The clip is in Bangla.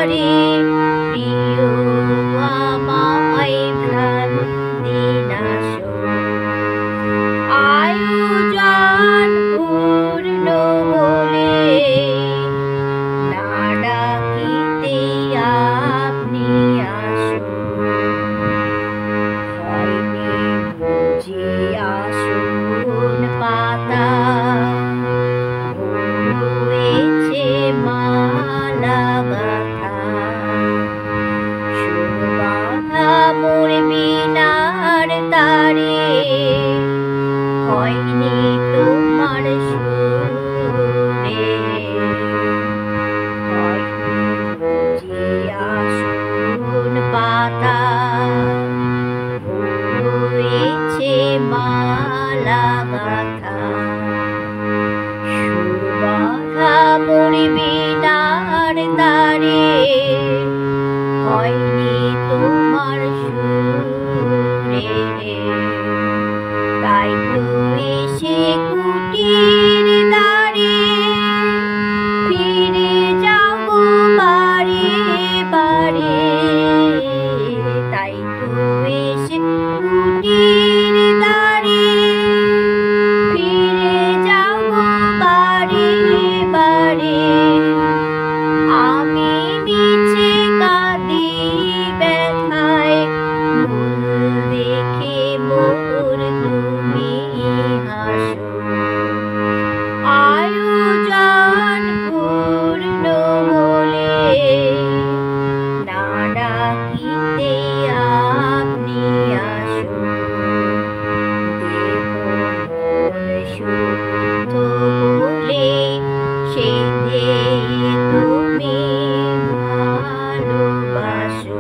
তারে প্রিয় আমায় ভ্রান্তি নাশক আয়োজন পূর্ণ বলে না ডাকিতে আপনি আসুন হয়নি বুঝি আসুন পাতা রয়েছে মালা গাথা সুর বাঁধা মোর বিনার তারে হয়নি তোমার সুরে হয়নি বুঝি আসুন পাতা রয়েছে মালা গাথা সুর বাঁধা মোর বিনার তারে হয়নি তোমার সুরে তাই তো এসে কুটির দ্বারে ফিরে যাব বারে বারে তাই তো এসে কুটির দ্বারে ফিরে যাব বারে বারে আমি নিচে কাঁদি ব্যথায় মূল দেখে মোর তুমি হাসো আয়োজন পূর্ণ বলে না ডাকিতে আপনি আসো দেহ মন শুদ্ধ বলে সে তুমি ভালোবাসো।